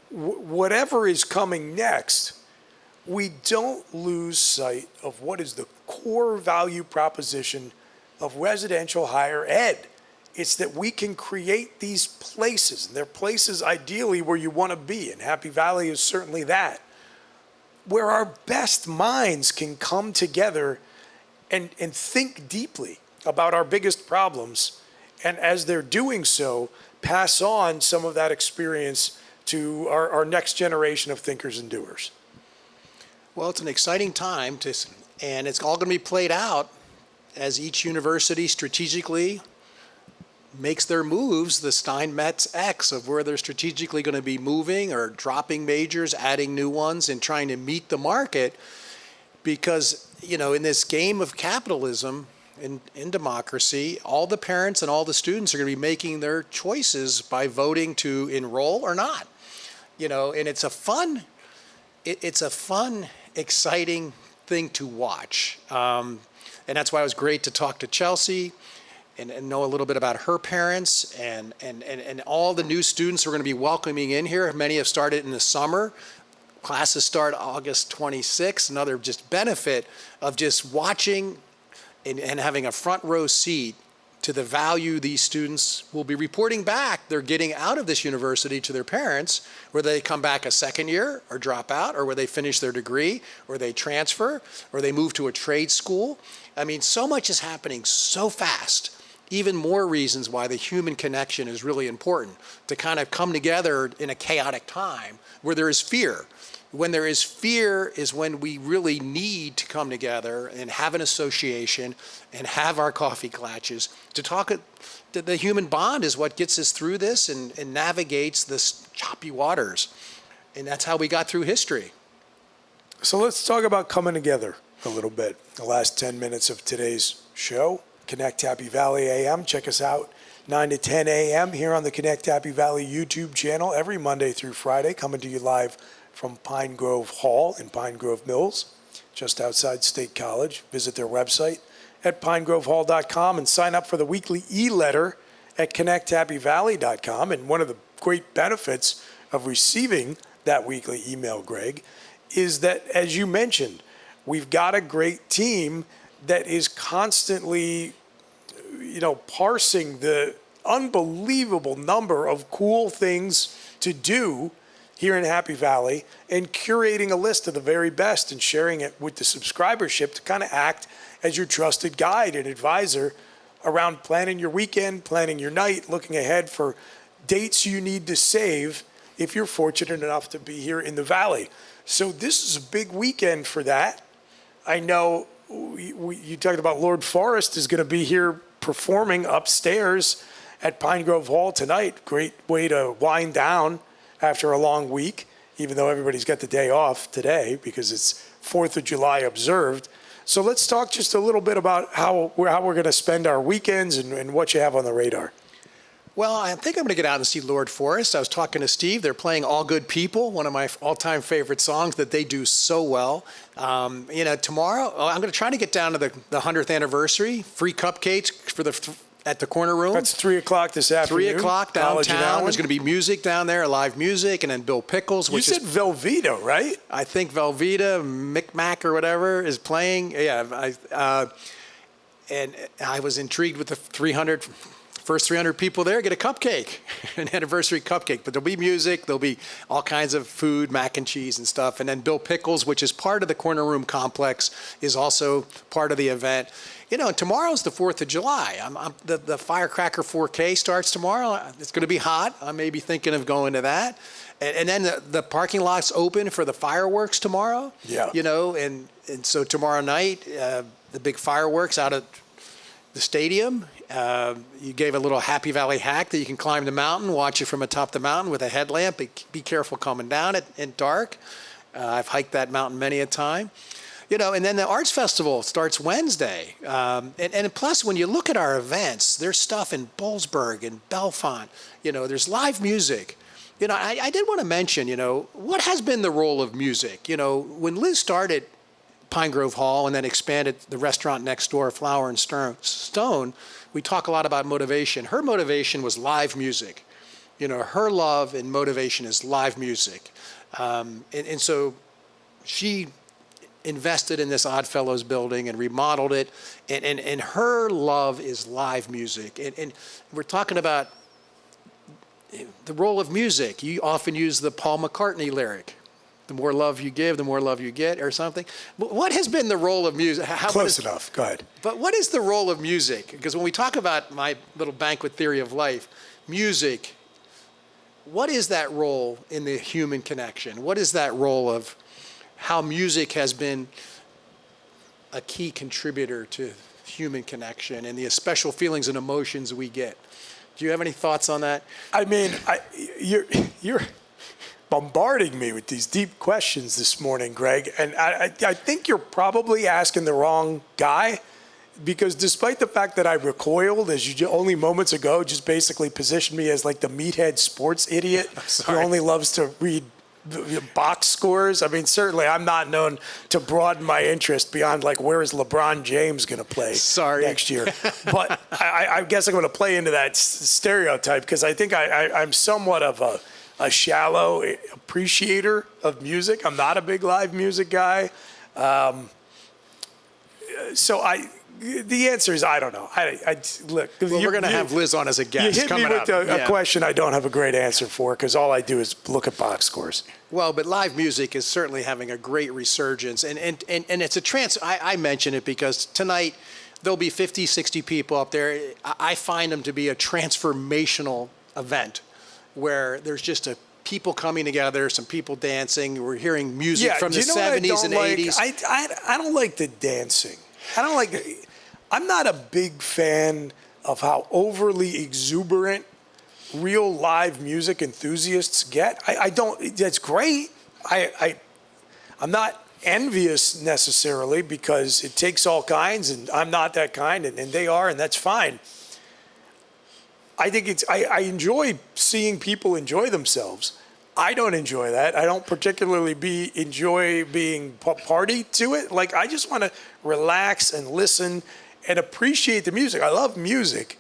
whatever is coming next, we don't lose sight of what is the core value proposition of residential higher ed. It's that we can create these places, and they're places ideally where you want to be, and Happy Valley is certainly that, where our best minds can come together and think deeply about our biggest problems, and as they're doing so, pass on some of that experience to our next generation of thinkers and doers. Well, it's an exciting time, and it's all going to be played out as each university strategically makes their moves, the Steinmetz X of where they're strategically going to be moving or dropping majors, adding new ones, and trying to meet the market. Because, you know, in this game of capitalism, in democracy, all the parents and all the students are going to be making their choices by voting to enroll or not. You know, and it's a fun, exciting thing to watch. And that's why it was great to talk to Chelsea and know a little bit about her parents and all the new students we're going to be welcoming in here. Many have started in the summer. Classes start August 26th. Another just benefit of just watching and having a front row seat to the value these students will be reporting back they're getting out of this university to their parents, whether they come back a second year or drop out, or whether they finish their degree, or they transfer, or they move to a trade school. I mean, so much is happening so fast. Even more reasons why the human connection is really important, to kind of come together in a chaotic time where there is fear. When there is fear is when we really need to come together and have an association and have our coffee klatches to talk. The human bond is what gets us through this and navigates this choppy waters. And that's how we got through history. So let's talk about coming together a little bit. The last 10 minutes of today's show, Connect Happy Valley A.M. Check us out 9 to 10 a.m. here on the Connect Happy Valley YouTube channel every Monday through Friday, coming to you live from Pine Grove Hall in Pine Grove Mills, just outside State College. Visit their website at pinegrovehall.com and sign up for the weekly e-letter at connecthappyvalley.com. And one of the great benefits of receiving that weekly email, Greg, is that, as you mentioned, we've got a great team that is constantly, parsing the unbelievable number of cool things to do here in Happy Valley and curating a list of the very best and sharing it with the subscribership to kind of act as your trusted guide and advisor around planning your weekend, planning your night, looking ahead for dates you need to save if you're fortunate enough to be here in the Valley. So this is a big weekend for that. I know you talked about Lord Forrest is going to be here performing upstairs at Pine Grove Hall tonight. Great way to wind down after a long week, even though everybody's got the day off today because it's 4th of July observed. So let's talk just a little bit about how we're going to spend our weekends and what you have on the radar. Well, I think I'm going to get out and see Lord Forrest. I was talking to Steve. They're playing All Good People, one of my all-time favorite songs that they do so well. Tomorrow, I'm going to try to get down to the 100th anniversary. Free cupcakes at the corner room. That's 3 o'clock this afternoon. 3 o'clock downtown. There's going to be music down there, live music, and then Bill Pickles. You said Velveeta, right? I think Velveeta, Micmac or whatever, is playing. Yeah, and I was intrigued with the first 300 people there get a cupcake, an anniversary cupcake. But there'll be music, there'll be all kinds of food, mac and cheese and stuff. And then Bill Pickles, which is part of the Corner Room complex, is also part of the event. And tomorrow's the 4th of July. The Firecracker 4K starts tomorrow. It's going to be hot. I may be thinking of going to that. And then the parking lot's open for the fireworks tomorrow. Yeah. And so tomorrow night, the big fireworks out at the stadium. You gave a little Happy Valley hack that you can climb the mountain, watch it from atop the mountain with a headlamp. Be careful coming down at dark. I've hiked that mountain many a time. And then the Arts Festival starts Wednesday. And plus, when you look at our events, there's stuff in Boalsburg and Bellefonte. There's live music. I did want to mention, what has been the role of music? When Liz started Pine Grove Hall and then expanded the restaurant next door, Flower and Stone, we talk a lot about motivation. Her motivation was live music. Her love and motivation is live music. And so she invested in this Oddfellows building and remodeled it. And her love is live music. And we're talking about the role of music. You often use the Paul McCartney lyric. The more love you give, the more love you get, or something. What has been the role of music? Close enough. Go ahead. But what is the role of music? Because when we talk about my little banquet theory of life, music, what is that role in the human connection? What is that role of how music has been a key contributor to human connection and the special feelings and emotions we get? Do you have any thoughts on that? I mean, you're bombarding me with these deep questions this morning, Greg, and I think you're probably asking the wrong guy, because despite the fact that I recoiled, as you only moments ago just basically positioned me as like the meathead sports idiot who only loves to read box scores. I mean, certainly I'm not known to broaden my interest beyond like, where is LeBron James going to play next year? But I guess I'm going to play into that stereotype, because I think I'm somewhat of a shallow appreciator of music. I'm not a big live music guy. So The answer is I don't know. Look. Well, we're going to have Liz on as a guest. You hit me with a question I don't have a great answer for because all I do is look at box scores. Well, but live music is certainly having a great resurgence. And it's a I mention it because tonight there'll be 50, 60 people up there. I find them to be a transformational event where there's just people coming together, some people dancing. We're hearing music from the 70s and 80s. I don't like the dancing. I'm not a big fan of how overly exuberant real live music enthusiasts get. I don't, that's great. I'm not envious necessarily because it takes all kinds and I'm not that kind and they are, and that's fine. I think I enjoy seeing people enjoy themselves. I don't enjoy that. I don't particularly enjoy being party to it. Like, I just want to relax and listen and appreciate the music. I love music.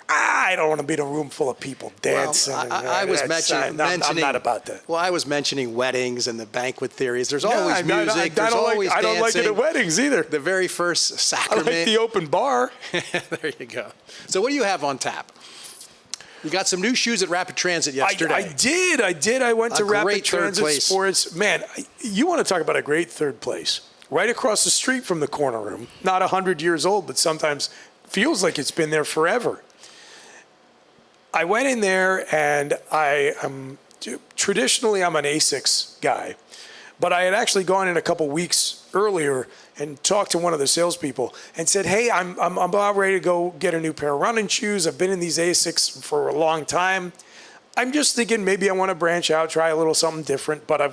I don't want to be in a room full of people dancing. Well, I was mentioning. I'm not about that. Well, I was mentioning weddings and the banquet theories. There's always music. There's always dancing. I don't like it at weddings either. The very first sacrament. I like the open bar. There you go. So what do you have on tap? You got some new shoes at Rapid Transit yesterday. I did. I went to Rapid Transit Sports. Man, you want to talk about a great third place. Right across the street from the corner room. Not 100 years old, but sometimes feels like it's been there forever. I went in there and traditionally I'm an ASICS guy, but I had actually gone in a couple weeks earlier and talked to one of the salespeople and said, hey, I'm about ready to go get a new pair of running shoes. I've been in these ASICS for a long time. I'm just thinking maybe I want to branch out, try a little something different, but I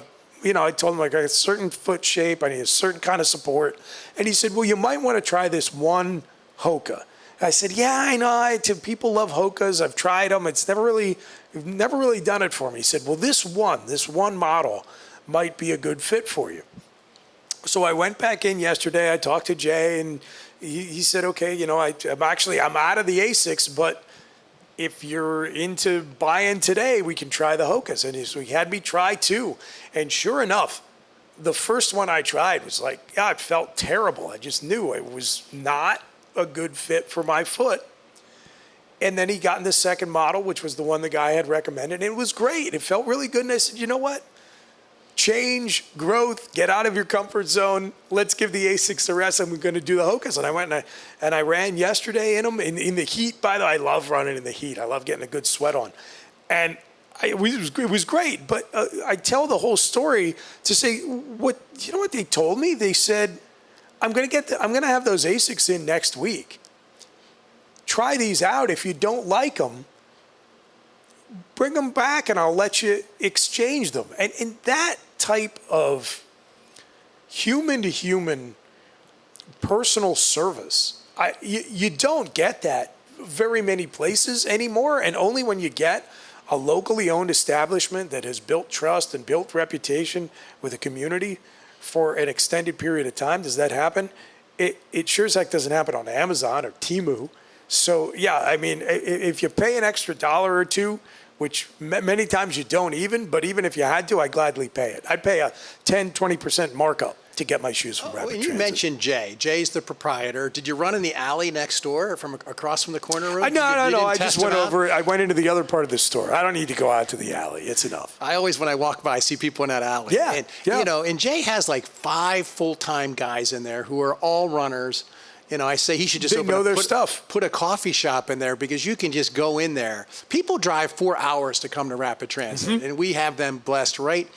told him I got a certain foot shape, I need a certain kind of support. And he said, well, you might want to try this one Hoka. I said, yeah, I know. People love Hokas. I've tried them. It's never really done it for me. He said, well, this one model might be a good fit for you. So I went back in yesterday. I talked to Jay, and he said, okay, I'm out of the ASICS, but if you're into buying today, we can try the Hokas. And so he had me try two. And sure enough, the first one I tried was like, yeah, it felt terrible. I just knew it was not a good fit for my foot. And then he got in the second model, which was the one the guy had recommended. And it was great. It felt really good. And I said, you know what? Change, growth, get out of your comfort zone. Let's give the ASICS a rest. I'm going to do the Hokas. And I went and I ran yesterday in them in the heat. By the way, I love running in the heat. I love getting a good sweat on. And it was great. But I tell the whole story to say, what they told me? They said, I'm going to have those ASICS in next week. Try these out. If you don't like them, bring them back and I'll let you exchange them. And that type of human-to-human personal service, you don't get that very many places anymore. And only when you get a locally owned establishment that has built trust and built reputation with a community for an extended period of time does that happen. It sure as heck doesn't happen on Amazon or Temu. So yeah, I mean, if you pay an extra $1 or $2, which many times you don't but even if you had to, I'd gladly pay it. I'd pay a 10-20% markup to get my shoes from Rapid Transit. You mentioned Jay. Jay's the proprietor. Did you run in the alley next door from across from the corner room? No. I just went over. I went into the other part of the store. I don't need to go out to the alley. It's enough. I always, when I walk by, see people in that alley. Yeah. And Jay has like 5 full-time guys in there who are all runners. I say he should just put a coffee shop in there because you can just go in there. People drive 4 hours to come to Rapid Transit, and we have them blessed right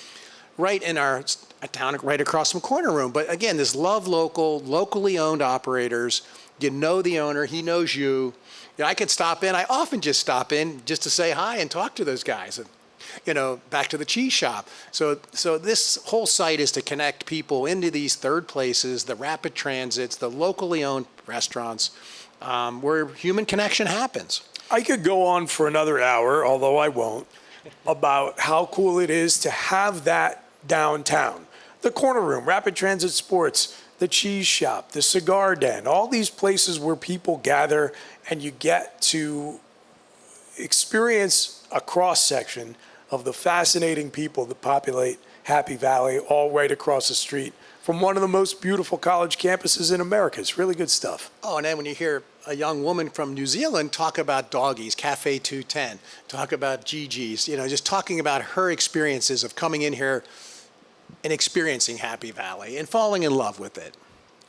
in our town, right across from corner room. But again, this locally owned operators. You know the owner, he knows you. I could stop in. I often just stop in just to say hi and talk to those guys. And, back to the cheese shop. So this whole site is to connect people into these third places, the Rapid Transits, the locally owned restaurants, where human connection happens. I could go on for another hour, although I won't, about how cool it is to have that downtown. The corner room, Rapid Transit Sports, the cheese shop, the cigar den, all these places where people gather and you get to experience a cross-section of the fascinating people that populate Happy Valley, all right across the street from one of the most beautiful college campuses in America. It's really good stuff. Oh, and then when you hear a young woman from New Zealand talk about doggies, Cafe 210, talk about Gigi's, just talking about her experiences of coming in here and experiencing Happy Valley and falling in love with it.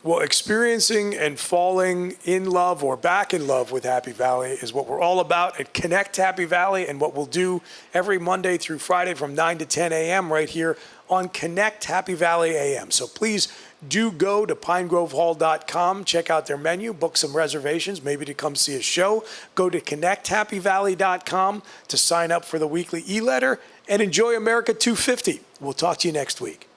Well, experiencing and falling in love or back in love with Happy Valley is what we're all about at Connect Happy Valley, and what we'll do every Monday through Friday from 9 to 10 a.m. right here on Connect Happy Valley A.M. So please do go to pinegrovehall.com, check out their menu, book some reservations, maybe to come see a show. Go to connecthappyvalley.com to sign up for the weekly e-letter, and enjoy America 250. We'll talk to you next week.